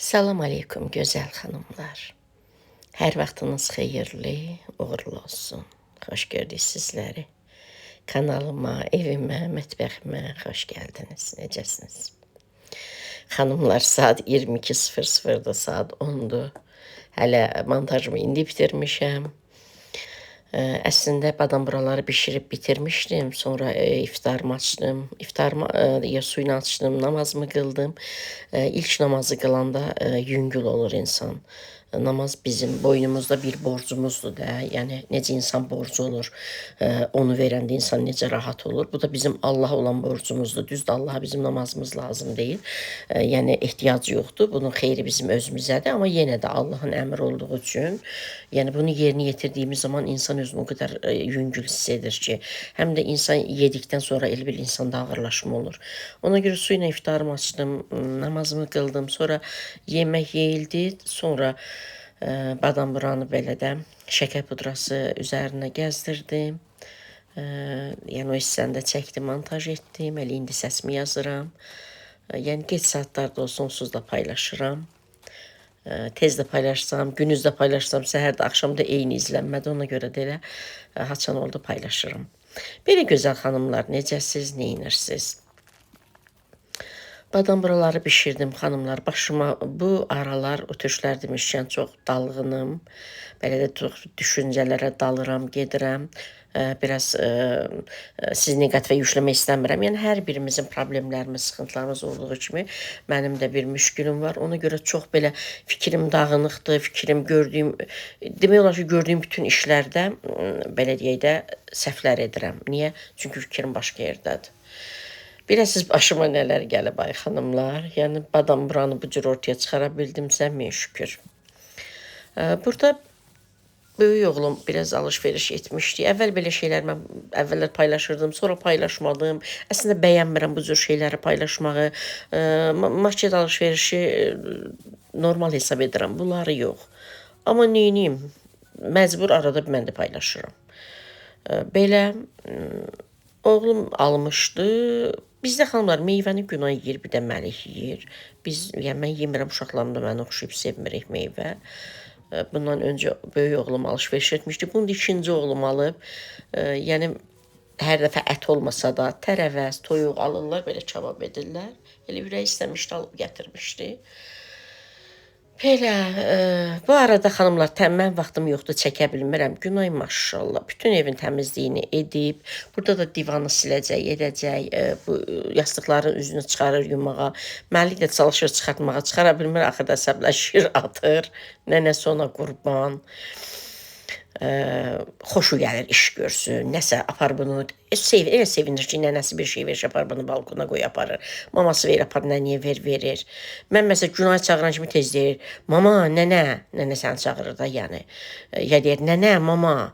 Salam aleykum gözəl xanımlar. Hər vaxtınız xeyirli, uğurlu olsun. Xoş gördük sizləri. Kanalıma, evimə, mətbəximə xoş gəldiniz. Necəsiniz? Xanımlar, saat 22:00-da, saat 10-dur. Hələ montajımı indi bitirmişəm. Əslində badam buraları bişirib bitirmişdim. Sonra iftarımı açdım. İftarımı suyunu açdım, namazımı qıldım. İlk namazı qılanda yüngül olur insan. Namaz bizim boynumuzda bir borcumuzdur da. Yəni necə insan borcu olur, onu verəndə insan necə rahat olur. Bu da bizim Allaha olan borcumuzdur. Düzdür, Allaha bizim namazımız lazım deyil. Yəni ehtiyac yoxdur. Bunun xeyri bizim özümüzədir, amma yenə də Allahın əmri olduğu üçün, yəni bunu yerinə yetirdiyimiz zaman insan özünü o qədər yüngül hiss edir ki, həm də insan yedikdən sonra elə bil insanda ağırlaşma olur. Ona görə su ilə iftarımı açdım, namazımı qıldım, sonra yemək yeyildi, sonra badam buranı belə də şəkər pudrası üzərinə gəzdirdim. Yəni o hissəni də çəkdim, montaj etdim. Elə indi səsimi yazıram. Yəni gec saatlarda olsun, onsuz da paylaşıram. Tez də paylaşsam, gündüz də paylaşsam, səhər də, axşam da eyni izlənmədə, ona görə də elə haçan oldu paylaşıram. Belə gözəl xanımlar, necəsiz, neyinirsiniz? Badam buraları bişirdim xanımlar. Başıma bu aralar o töşlər demişkən çox dalğınım. Belə də çox düşüncələrə dalıram, gedirəm. Biraz sizi negativə yükləmək istəmirəm. Yəni hər birimizin problemlərimiz, sıxıntılarımız olduğu kimi mənim də bir müşkülüm var. Ona görə çox belə fikrim dağınıqdır, fikrim gördüyüm, demək olar ki, gördüyüm bütün işlərdə belə deyək də səhvlər edirəm. Niyə? Çünki fikrim başqa yerdədir. Biləsiz başıma nələr gəlib ay xanımlar. Yəni badam buranı bu cür ortaya çıxara bildimsə, min şükür. Burada böyük oğlum biraz alış-veriş etmişdi. Əvvəl belə şeylər mən əvvəllər paylaşırdım, sonra paylaşmadım. Əslində bəyənmirəm bu cür şeyləri paylaşmağı. Market alış-verişi normal hesab edirəm, bunları yox. Amma neyniyim? Məcbur arada mən də paylaşıram. Belə oğlum almışdı. Bizdə xanımlar meyvəni Günay yeyir, bir də Məlik yeyir. Yəni mən yemirəm, uşaqlarım da mənə oxşayıb sevmirik meyvə. Bundan öncə böyük oğlum alış-veriş etmişdi. Bunu da ikinci oğlum alıb. Yəni hər dəfə ət olmasa da tərəvəz, toyuq alırlar, belə kabab edirlər. Elə ürək istəmişdi, alıb gətirmişdi. Belə, bu arada xanımlar, mən vaxtım yoxdur, çəkə bilmirəm. Günay maşallah, bütün evin təmizliyini edib. Burada da divanı siləcək, edəcək. Bu yastıqların üzünü çıxarır yumağa. Məlik də çalışır çıxartmağa, çıxara bilmir, axırda əsəbləşir, atır. Nənəsi ona qurban. Xoşu gəlir, iş görsün, nəsə apar bunu, elə sevinir ki, nənəsi bir şey verir, apar bunu balkona qoy, aparır. Maması verir, apar nənəyə verir. Mən məsələn, Günay çağıran kimi tez deyir, mama, nənə səni çağırır da, yəni. Ya deyir, nənə, mama.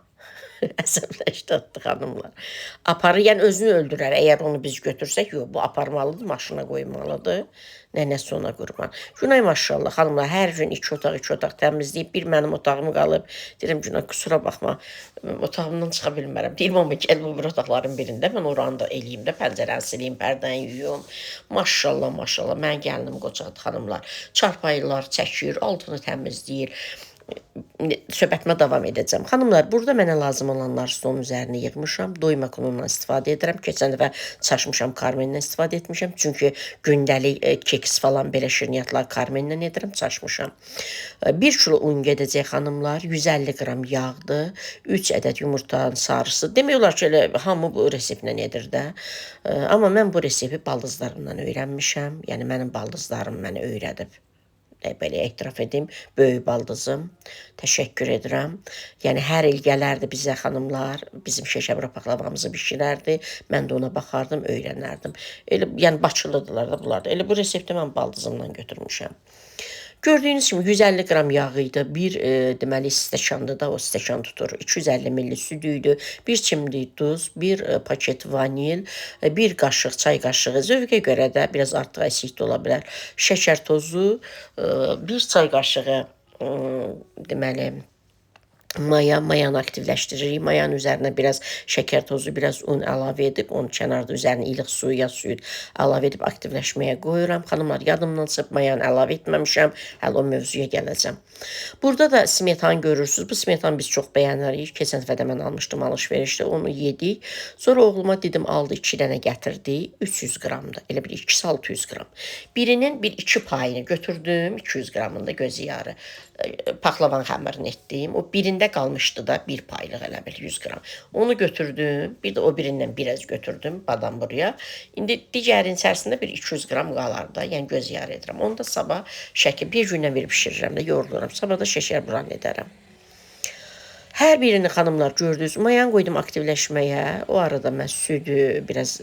Əsəbləşdi atdı xanımlar. Aparır, yəni özünü öldürər. Əgər onu biz götürsək, yox, bu aparmalıdır, maşına qoymalıdır. Nənəsi ona qurban. Günay maşallah xanımlar, hər gün iki otaq təmizləyib, bir mənim otağımı qalıb. Deyirəm, Günay, kusura baxma, otağımdan çıxa bilmərəm. Deyirəm, amma gəl bu bir otaqların birində, mən oranı da eləyim də, pəncərəni sileyim, pərdəni yuyum. Maşallah, mən gəlinim qocadı xanımlar. Çarpayılar çəkir, altını təmizləyir. Söhbətimə davam edəcəm. Xanımlar, burada mənə lazım olanlar stolun üzərinə yığmışam. Doyma kunundan istifadə edirəm. Keçən dəfə çaşmışam, karmenindən istifadə etmişəm. Çünki gündəlik keks falan belə şirniyyatlar karmenindən edirəm, çaşmışam. 1 kilo un gedəcək xanımlar. 150 qram yağdır. 3 ədəd yumurtanın sarısı. Demək olar ki, elə hamı bu reseptlə edir də. Amma mən bu resepti baldızlarımdan öyrənmişəm. Yəni mənim baldızlarım mənə öyrədib. Belə etiraf edim, böyük baldızım, təşəkkür edirəm. Yəni, hər il gələrdi bizə xanımlar, bizim şeşəbura paklavamızı bişirərdi, mən də ona baxardım, öyrənərdim. Yəni, Bakılıdırlar da bunlar da. Elə bu resepti mən baldızımdan götürmüşəm. Gördüyünüz kimi 150 qram yağı idi, bir deməli stəkandı da, o stəkan tutur, 250 milli südü idi, bir çimdik duz, bir paket vanil, bir qaşıq, çay qaşığı, zövqə görə də biraz artıq əsik də ola bilər, şəkər tozu, bir çay qaşığı deməli mayanı aktivləşdiririk. Mayanın üzərinə biraz şəkər tozu, biraz un əlavə edib, onu kənarda üzərinə ilıq suyu ya suyu əlavə edib aktivləşməyə qoyuram. Xanımlar, yadımdan çıxıb mayanı əlavə etməmişəm. Hələ o mövzuya gələcəm. Burada da smetan görürsünüz. Bu smetanı biz çox bəyənirik. Keçən dəfə də mən almışdım alış-verişdə. Onu yedik. Sonra oğluma dedim aldı 2 dənə gətirdi. 300 qramdır. Elə bir 2 600 qram. Birinin 1-2 payını götürdüm. 200 qramında göz yarı. Paxlavan xəmirini etdim. O birində qalmışdı da 1 paylıq elə bil 100 qram. Onu götürdüm. Bir də o birindən biraz götürdüm badam buraya. İndi digərin içərisində bir 200 qram qalar da. Yəni göz yarı edirəm. Onu da sabah şəkil bir gündən verib bişirirəm də, yoğururam. Sabah da şəkər buran edərəm. Hər birini xanımlar gördünüz. Mayan qoydum aktivləşməyə. O arada mən südü biraz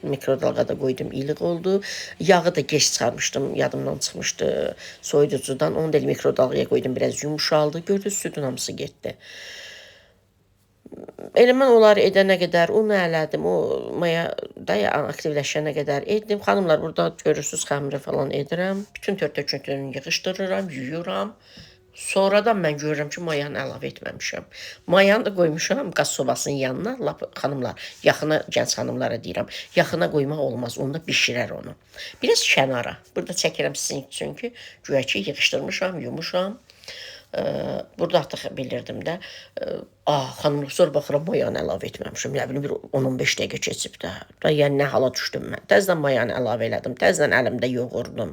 mikrodalqada qoydum, ilıq oldu. Yağı da geç çıxarmışdım, yadımdan çıxmışdı soyuducudan. Onu da mikrodalqaya qoydum, biraz yumuşaldı. Gördünüz, südün hamısı getdi. Elə mən onları edənə qədər unu elədim, o maya da aktivləşənə qədər etdim. Xanımlar, burada görürsünüz xəmiri falan edirəm. Bütün tört-töküntünü yığışdırıram, yuyuram. Sonradan mən görürəm ki, mayanı əlavə etməmişəm. Mayanı da qoymuşam qaz sobasının yanına. Lap xanımlar, yaxına, gənc xanımlara deyirəm, yaxına qoymaq olmaz, onda bişirər onu. Biraz kənara. Burada çəkirəm sizin üçün ki, güya ki, yığışdırmışam, yumuşam. Burada artıq bilirdim də. Xanımlar, sonra baxıram, mayanı əlavə etməmişim. Nə bilim, bir 10-15 dəqiqə keçib də. Yəni, nə hala düşdüm mən. Təzdən mayanı əlavə elədim. Təzdən əlimdə yoğurdum.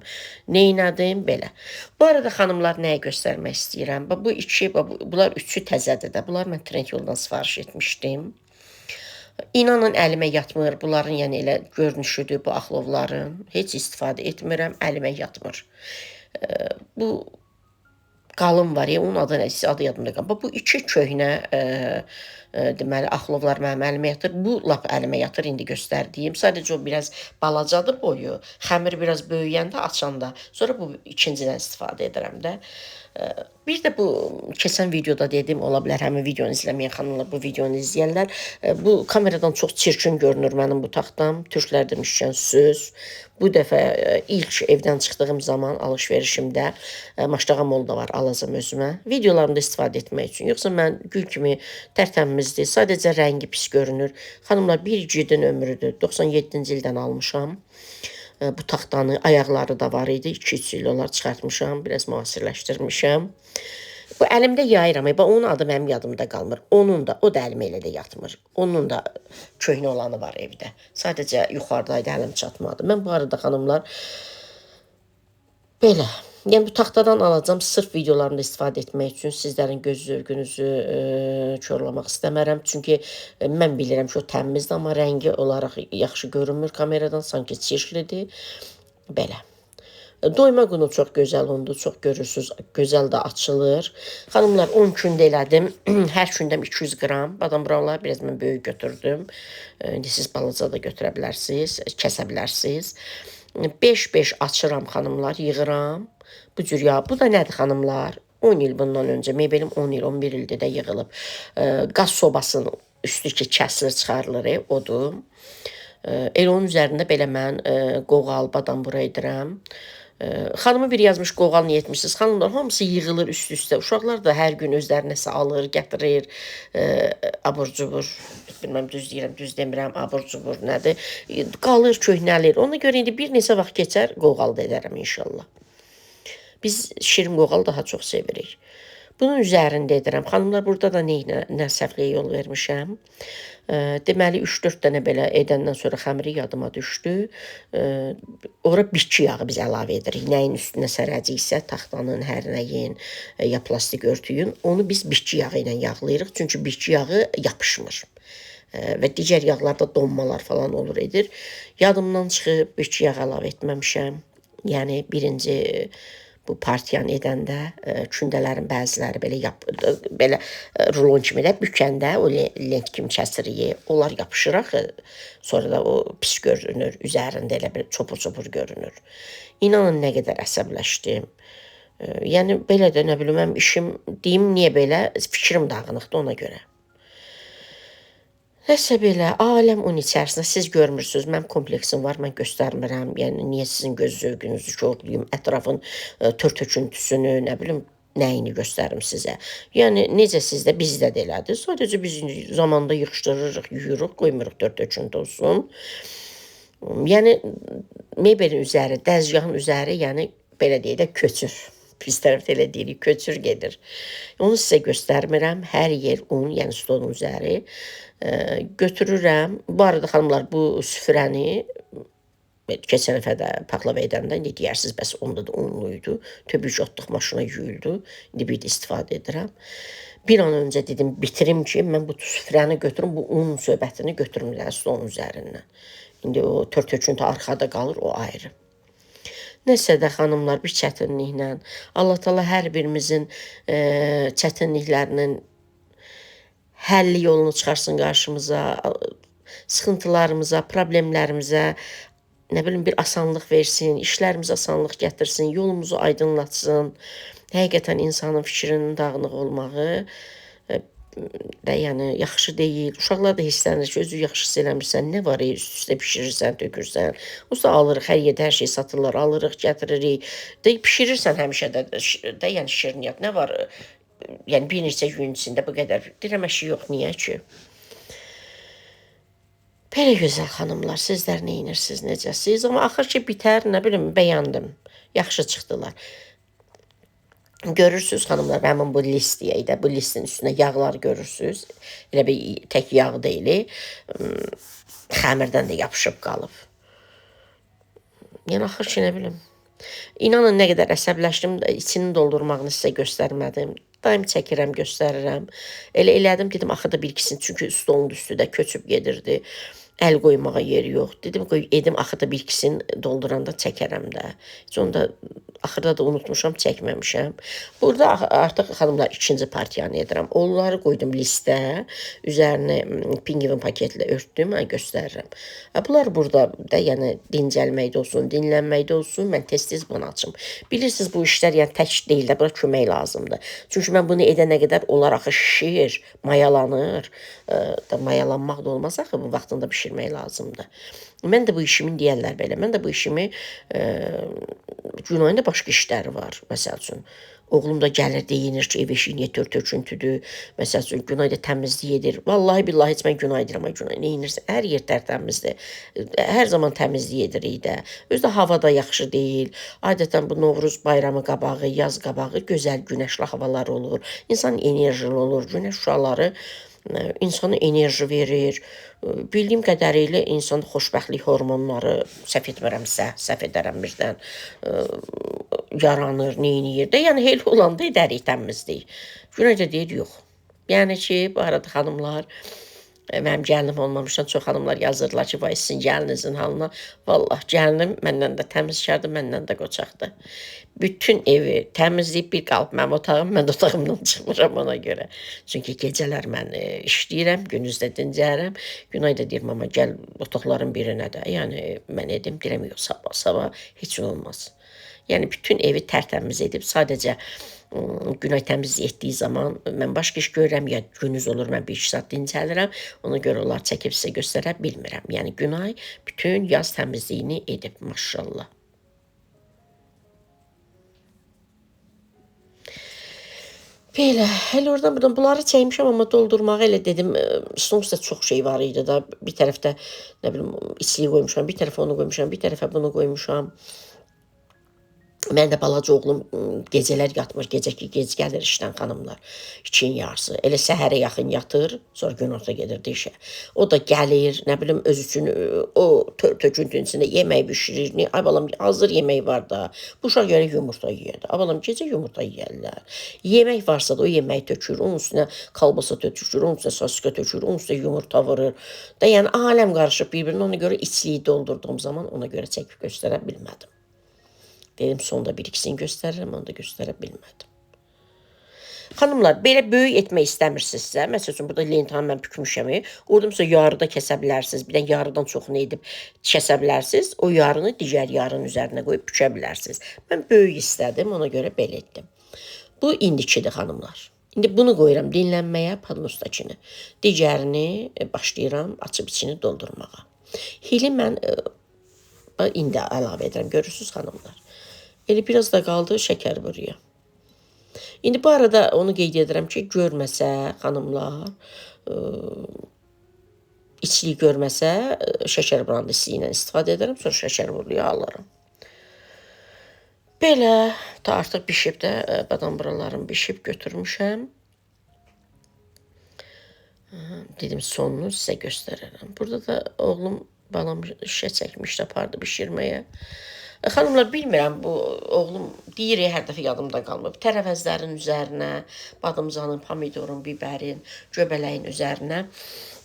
Neynədim? Belə. Bu arada xanımlar, nəyə göstərmək istəyirəm? Bunlar üçü təzədir də. Bunlar mən Trend yoldan sifariş etmişdim. İnanın əlimə yatmır. Bunların yəni elə görünüşüdür bu axlovların. Heç istifadə etmirəm. Əlimə yatmır. Bu qalın var ya, onun adı nəsə, adı yadımda qalır. Bu iki köhnə deməli axlovlar mənim əlimə yatır. Bu lap əlimə yatır indi göstərdiyim. Sadəcə o biraz balacadır boyu. Xəmir biraz böyüyəndə, açanda. Sonra bu ikincidən istifadə edirəm də. Bir də bu keçən videoda dedim, ola bilər həmin videonu izləməyən xanımlar bu videonu izləyərlər. Bu kameradan çox çirkin görünür mənim bu taxtam. Türklər demişkən söz. Bu dəfə ilk evdən çıxdığım zaman alış-verişimdə Maşdağa molda var, alacam özümə. Videolarımda istifadə etmək üçün. Yoxsa mən gül kimi tərtəmizdir. Sadəcə rəngi pis görünür. Xanımlar, bir igidin ömrüdür. 97-ci ildən almışam. Bu taxtanı, ayaqları da var idi. 2-3 il olar çıxartmışam, biraz müasirləşdirmişəm. Bu əlimdə yayıram. Onun adı mənim yadımda qalmır. Onun da, o da əlimə elə də yatmır. Onun da köhnə olanı var evdə. Sadəcə yuxarıdaydı, əlim çatmadı. Mən bu arada xanımlar belə. Yəni bu taxtadan alacam sırf videolarımda istifadə etmək üçün, sizlərin göz zövqünüzü körləmək istəmərəm. Çünki mən bilirəm ki, o təmizdir, amma rəngi olaraq yaxşı görünmür kameradan, sanki çirklidir. Belə. Doyma qunu çox gözəl undur, çox görürsünüz, gözəl də açılır. Xanımlar, 10 gündə elədim. Hər gündən 200 qram. Badam buranları biraz mən böyük götürdüm. İndi siz balaca da götürə bilərsiniz, kəsə bilərsiniz. 5-5 açıram xanımlar, yığıram. Bu cür ya. Bu da nədir xanımlar? 10 il bundan öncə, mebelim 10 il, 11 ildir də yığılıb. Qaz sobasının üstü ki, kəsilir, çıxarılır, odur. Elə onun üzərində belə mən qoğal, badam bura edirəm. Xanımı bir yazmış, qoğal niyə etmişsiniz? Xanımlar, hamısı yığılır üst-üstə. Uşaqlar da hər gün özlərinə nəsə alır, gətirir, abur-cubur. Bilməm, düz deyirəm, düz demirəm, abur-cubur nədir? Qalır, köhnəlir. Ona görə indi bir neçə vaxt keçər, qoğal da edərəm inşallah. Biz şirin qoğal daha çox sevirik. Bunun üzərində edirəm. Xanımlar, burada da nə səhvliyə yol vermişəm. Deməli, 3-4 dənə belə edəndən sonra xəmiri yadıma düşdü. Ora bitki yağı biz əlavə edirik. Nəyin üstünə sərəcəksə, taxtanın, hər nəyin, ya plastik örtüyün, onu biz bitki yağı ilə yağlayırıq. Çünki bitki yağı yapışmır. Və digər yağlarda donmalar falan olur, edir. Yadımdan çıxıb bitki yağı əlavə etməmişəm. Yəni, birinci bu partiyanı edəndə kündələrin bəziləri belə rulon kimi də bükəndə o lent kimi kəsirik. Onlar yapışır axı. Sonra da o pis görünür. Üzərində elə bir çopur-çopur görünür. İnanın nə qədər əsəbləşdim. Yəni belə də nə bilim, işim deyim niyə belə, fikrim dağınıqdır ona görə. Nəsə belə, aləm onun içərisində siz görmürsünüz, mənim kompleksim var, mən göstərmirəm. Yəni, niyə sizin göz zövqünüzü gördüyüm, ətrafın tört-töküntüsünü, nə bilim, nəyini göstərim sizə. Yəni necə sizdə, bizdə də elədir. Sadəcə biz zamanda yığışdırırıq, yuyuruq, qoymuruq dörd döküntü olsun. Yəni mebelin üzəri, dəzgahın üzəri, yəni belə deyək də köçür. Biz tərəfdə elə deyirik, köçür gedir. Onu sizə göstərmirəm. Hər yer un, yəni stolun üzəri. Götürürəm. Bu arada xanımlar, bu süfrəni keçən dəfə də paxlava edəndə indi deyərsiniz, bəs onda da unluydu. Töbük otluq maşına yuyuldu. İndi bir də istifadə edirəm. Bir an öncə dedim, bitirim ki, mən bu süfrəni götürüm, bu un söhbətini götürüm stolun üzərindən. İndi o tör-töküntü arxada qalır, o ayrı. Nəsə də xanımlar, bir çətinliklə, Allah Taala hər birimizin çətinliklərinin həlli yolunu çıxarsın qarşımıza, sıxıntılarımıza, problemlərimizə, nə bilim, bir asanlıq versin, işlərimizə asanlıq gətirsin, yolumuzu aydınlatsın. Həqiqətən insanın fikrinin dağınıq olmağı da yəni yaxşı deyil. Uşaqlar da hisslənir ki, özü yaxşı hiss eləmirsən, nə var, üst-üstə bişirirsən, tökürsən. Usta alırıq, hər yerdə hər şey satırlar, alırıq, gətiririk. De bişirirsən həmişə də, yəni şirniyyat, nə var? Yəni bir neçə gün içində bu qədər dirəməşi yox, niyə ki? Belə gözəl xanımlar, sizlər nə edirsiniz, necəsiz? Amma axır ki, bitər, nə bilim, bəyəndim. Yaxşı çıxdılar. Görürsünüz xanımlar, həmin bu list deyək də, bu listin üstünə yağlar görürsünüz. Elə bir tək yağ deyil, xəmirdən də yapışıb qalıb. Yəni axır ki, nə bilim. İnanın nə qədər əsəbləşdim, içini doldurmağını sizə göstərmədim. Daim çəkirəm, göstərirəm. Elə elədim, dedim, axırda bir ikisini, çünki stolun üstü də köçüb gedirdi. Əl qoymağa yeri yox. Dedim, qoy edim, axırda bir ikisini dolduranda çəkərəm də. Heç onda axırda da unutmuşam, çəkməmişəm. Burada artıq xanımlar ikinci partiyanı edirəm. Onları qoydum listə, üzərini pingvin paketlə örtdüm, göstərirəm. Bunlar burada da, yəni dincəlməkdə olsun, dinlənməkdə olsun, mən tez-tez bunu açım. Bilirsiniz, bu işlər yəni tək deyil də, bura kömək lazımdır. Çünki mən bunu edənə qədər onlar axı şişir, mayalanır. Mayalanmaq da olmaz axı, bu vaxtında bişirmək lazımdır. Mən də bu işimin deyərlər belə, mən də bu işimi Günayın da başqa işləri var, məsəl üçün. Oğlum da gəlir, deyinir ki, ev eşiyi niyə tör-töküntüdür, məsəl üçün, Günay da təmizlik edir. Vallahi billahi heç mən Günay edirəm, Günay neyinirsə, hər yer tərtəmizdir. Hər zaman təmizlik edirik də. Özü də hava da yaxşı deyil. Adətən bu Novruz bayramı qabağı, yaz qabağı gözəl günəşli havalar olur. İnsan enerjili olur, günəş şüaları insana enerji verir. Bildiyim qədərilə insanda xoşbəxtlik hormonları, səhv etmirəmsə, səhv edərəm birdən, yaranır, neyniyir də. Yəni, heyl olanda edərik təmizlik. Günə də deyir, yox. Yəni ki, bu arada xanımlar, mənim gəlinim olmamışdan çox xanımlar yazırlar ki, vay sizin gəlininizin halına. Vallahi gəlinim məndən də təmizkardır, məndən də qoçaqdır. Bütün evi təmizləyib bir qalıb mənim otağım, mən otağımdan çıxmıram ona görə. Çünki gecələr mən işləyirəm, gündüz də dincəlirəm. Günay da deyir, mama gəl otaqların birinə də. Yəni mən edim, deyirəm, yox, sabah heç olmaz. Yəni bütün evi tərtəmiz edib, sadəcə Günay təmizlik etdiyi zaman mən başqa iş görürəm, ya gündüz olur, mən bir 2 saat dincəlirəm. Ona görə onlar çəkib sizə göstərə bilmirəm. Yəni Günay bütün yaz təmizliyini edib, maşallah. Belə, hələ oradan buradan bunları çəkmişəm, amma doldurmağa elə dedim, üstümüzdə çox şey var idi da. Bir tərəfdə, nə bilim, içliyi qoymuşam, bir tərəfə onu qoymuşam, bir tərəfə bunu qoymuşam. Mən də balaca oğlum gecələr yatmır, gec gəlir işdən xanımlar, 2-nin yarısı. Elə səhərə yaxın yatır, sonra günorta gedir işə. O da gəlir, nə bilim, öz üçün o töküntünün içində yemək bişirir. Ay balam, hazır yemək var da, bu uşaq gəlir yumurta yeyər. Ay balam, gecə yumurta yeyərlər. Yemək varsa da o yemək tökür, onun üstünə kalbasa tökür, onun üstünə sasika tökür, onun üstünə yumurta vurur. Da yəni aləm qarışıb bir-birinə, ona görə içliyi doldurduğum zaman ona görə çəkib göstərə bilmədim. Dedim, sonda bir ikisini göstərirəm, onu da göstərə bilmədim. Xanımlar, belə böyük etmək istəmirsinizsə, məsəl üçün, burada lentanı mən bükmüşəm, oradan sonra yarıda kəsə bilərsiniz, bir də yarıdan çoxunu edib kəsə bilərsiniz, o yarını digər yarının üzərinə qoyub bükə bilərsiniz. Mən böyük istədim, ona görə belə etdim. Bu indikidir, xanımlar. İndi bunu qoyuram dinlənməyə, padnostakini. Digərini başlayıram, açıb içini doldurmağa. Hili mən indi əlavə edirəm, görürsünüz, xanımlar. Elə biraz da qaldı şəkər buraya. İndi bu arada onu qeyd edirəm ki, görməsə xanımlar, içliyi görməsə, şəkər brandı istiyi ilə istifadə edirəm, sonra şəkər vurluya alıram. Belə, da artıq bişib də, badam buralarım bişib götürmüşəm. Dedim sonunu sizə göstərərəm. Burada da oğlum balam şişə çəkmişdi, apardı bişirməyə. Xanımlar, bilmirəm, bu oğlum deyir, hər dəfə yadımda qalmır. Tərəvəzlərin üzərinə, badımcanın, pomidorun, bibərin, göbələyin üzərinə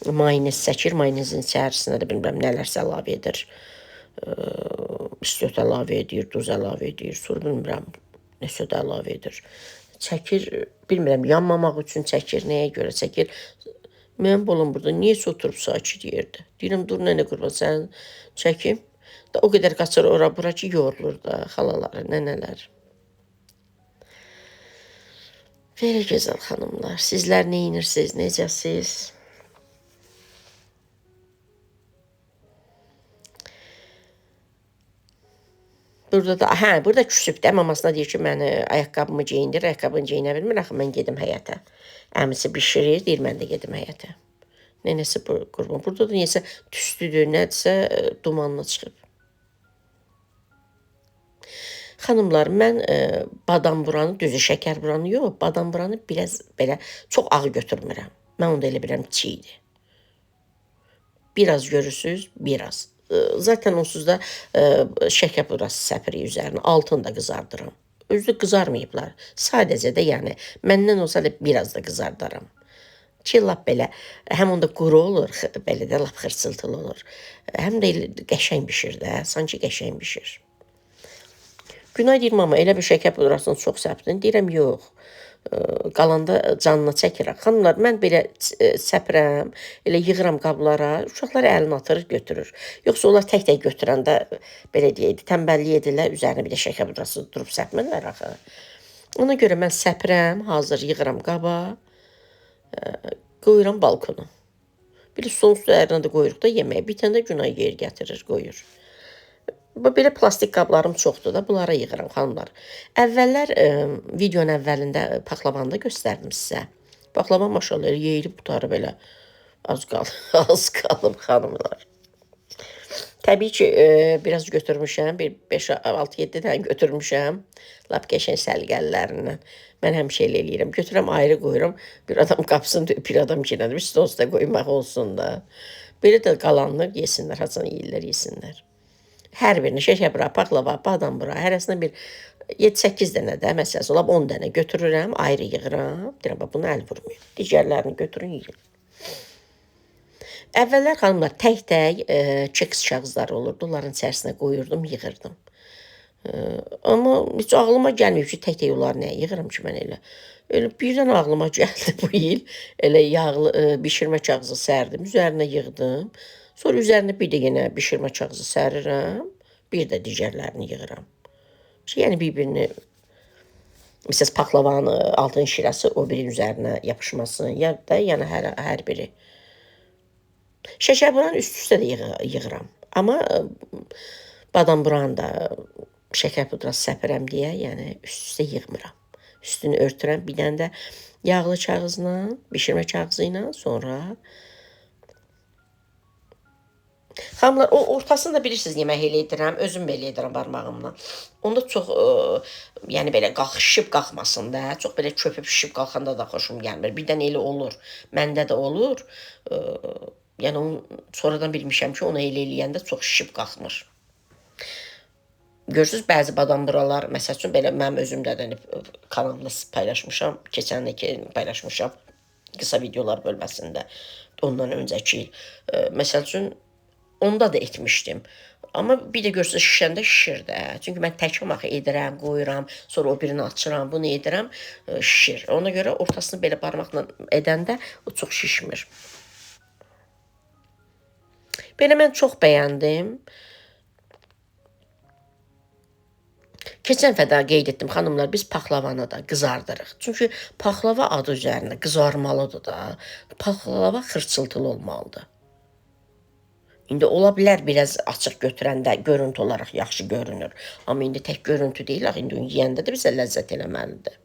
mayonez çəkir. Mayonezin içərisinə də bilmirəm nələrsə əlavə edir. İstiot əlavə edir, duz əlavə edir, sonra bilmirəm, nəsə də əlavə edir. Çəkir, bilmirəm, yanmamaq üçün çəkir, nəyə görə çəkir. Mənim balam burada niyə oturub sakit yerdə? Deyirəm, dur nənə qurban, sən çəkim. Da o qədər qaçır ora-bura ki, yorulur da xalaları, nənələr. Belə gözəl xanımlar, sizlər nə edirsiniz, necəsiz? Burada da, burada küsüb də, mamasına deyir ki, məni ayaqqabımı geyindir, ayaqqabını geyinə bilmir, axı mən gedim həyətə. Əmisi bişirir, deyir, mən də gedim həyətə. Nənəsi qurban. Burada da neyəsə tüstüdür, nədirsə dumanla çıxıb. Xanımlar, mən badam buranı, düzü şəkər buranı yox, badam buranı biraz belə çox ağ götürmürəm. Mən onu da elə bilirəm çiğ idi. Biraz görürsünüz, biraz. Zaten onsuz da şəkər burası səpirik üzərinə, altını da qızardıram. Özü qızarmayıblar. Sadəcə də yəni məndən olsa da biraz da qızardaram. Ki lap belə, həm onda quru olur, belə də lap xırçıltılı olur. Həm də qəşəng bişir də, sanki qəşəng bişir. Günay deyir, mama, elə bir şəkər pudrasını çox səpdin. Deyirəm, yox. Qalanda canına çəkirəm. Xanımlar, mən belə səpirəm, elə yığıram qablara, uşaqlar əlini atır, götürür. Yoxsa onlar tək-tək götürəndə, belə deyək, təmbəllik edirlər, üzərinə bir də şəkər pudrası durub səpmirlər axı. Ona görə mən səpirəm, hazır yığıram qaba, qoyuram balkona. Bir də son üstlərinə də qoyuruq da yeməyə. Bir tane də Günay yer gətirir, qoyur. Belə plastik qablarım çoxdur da, bunlara yığıram xanımlar. Əvvəllər, videonun əvvəlində paxlavanı da göstərdim sizə. Paxlava maşallah yeyilib qutarı belə az qalıb xanımlar. Təbii ki, biraz götürmüşəm, bir 5-6-7 dənə götürmüşəm. Lap qəşəng səliqəlilərindən. Mən həmişə elə eləyirəm. Götürəm, ayrı qoyuram. Bir adam qapsın, bir adam kinədir. Bir stolda qoymaq olsun da. Belə də qalanını yesinlər, haçan yeyirlər, yesinlər. Hər birini şəkərbura, paxlava, badam bura, hərəsindən bir 7-8 dənə də, məsələsi olab 10 dənə götürürəm, ayrı yığıram. Deyirəm, bunu əl vurmuyor. Digərlərini götürün, yiyin. Əvvəllər xanımlar tək-tək keks kağızları olurdu. Onların içərisinə qoyurdum, yığırdım. Amma heç ağlıma gəlməyib ki, tək-tək onları nəyə yığıram ki, mən elə. Elə birdən ağlıma gəldi bu il. Elə yağlı bişirmə kağızı sərdim, üzərinə yığdım. Sonra üzərinə bir də yenə bişirmə kağızı sərirəm, bir də digərlərini yığıram. Yəni bir-birini, məsələn, paxlavanın altın şirəsi o birinin üzərinə yapışmasın, ya da yəni hər biri. Şəkər buranı üst-üstə də yığıram. Amma badam buranı da şəkər pudrası səpirəm deyə, yəni üst-üstə yığmıram. Üstünü örtürəm, bir dənə də yağlı kağızla, bişirmə kağızı ilə, sonra xanımlar, o ortasını da bilirsiniz yemək elə edirəm, özüm belə edirəm barmağımla. Onda çox, yəni belə şişib qalxmasın da, çox belə köpüb şişib qalxanda da xoşum gəlmir. Birdən elə olur, məndə də olur. Yəni onu sonradan bilmişəm ki, onu elə eləyəndə çox şişib qalxmır. Görürsünüz, bəzi badam buralar, məsəl üçün belə mənim özümdə də kanalımda paylaşmışam, keçən il paylaşmışam qısa videolar bölməsində, ondan öncəki il. Məsəl üçün, onda da etmişdim. Amma bir də görürsünüz, şişəndə şişir də. Çünki mən təkəm axı edirəm, qoyuram, sonra o birini açıram, bunu edirəm, şişir. Ona görə ortasını belə barmaqla edəndə o çox şişmir. Belə mən çox bəyəndim. Keçən dəfə qeyd etdim, xanımlar, biz paxlavanı da qızardırıq. Çünki paxlava adı üzərində qızarmalıdır da. Paxlava xırçıltılı olmalıdır. İndi ola bilər biraz açıq götürəndə görüntü olaraq yaxşı görünür. Amma indi tək görüntü deyil, indi yeyəndə də bizə ləzzət eləməlidir.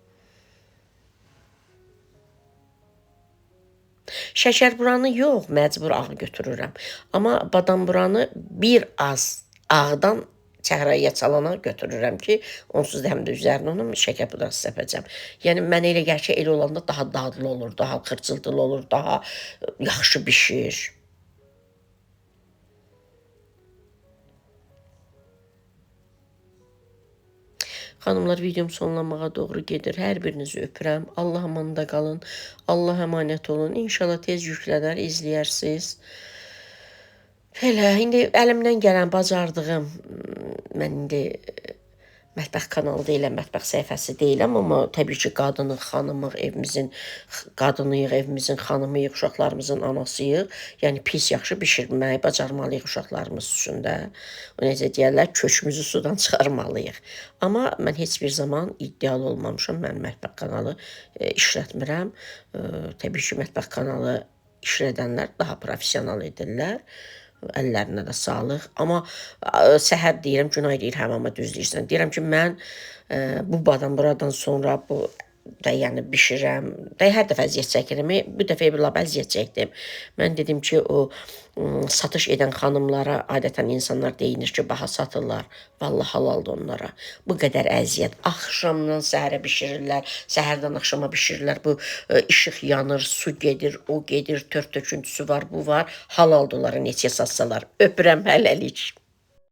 Şəkərburanı yox, məcbur ağ götürürəm. Amma badamburanı bir az ağdan çəhrayıya çalana götürürəm ki, onsuz da həm də üzərinə onun şəkər pudrası səpəcəm. Yəni mənə elə gəlir ki, elə olanda daha dadlı olur, daha xırçıltılı olur, daha yaxşı bişir. Xanımlar, videom sonlanmağa doğru gedir. Hər birinizi öpürəm. Allah amanında qalın. Allah əmanət olun. İnşallah tez yüklənər, izləyərsiniz. Belə, indi əlimdən gələn, bacardığım, mən indi mətbəx kanalı deyiləm, mətbəx səhifəsi deyiləm, amma təbii ki, qadınıq, xanımıq, evimizin qadınıyıq, evimizin xanımıyıq, uşaqlarımızın anasıyıq. Yəni, pis yaxşı bişirməyi bacarmalıyıq uşaqlarımız üçün də. O necə deyərlər, kökümüzü sudan çıxarmalıyıq. Amma mən heç bir zaman iddialı olmamışam, mən mətbəx kanalı işlətmirəm. Təbii ki, mətbəx kanalı işlədənlər daha professional edirlər. Əllərinə də sağlıq. Amma səhər deyirəm, Günay deyir, həmama düz deyirsən. Deyirəm ki, mən bu badamburadan sonra bu da yəni bişirəm. Da hər dəfə əziyyət çəkirəm. Bu dəfə bir lap əziyyət çəkdim. Mən dedim ki, o satış edən xanımlara adətən insanlar deyinir ki, baha satırlar. Vallahi halaldır onlara. Bu qədər əziyyət. Axşamdan səhərə bişirirlər, səhərdən axşama bişirirlər. Bu işıq yanır, su gedir, o gedir, tört töküntüsü var, bu var. Halaldır onlara neçə satsalar. Öpürəm hələlik.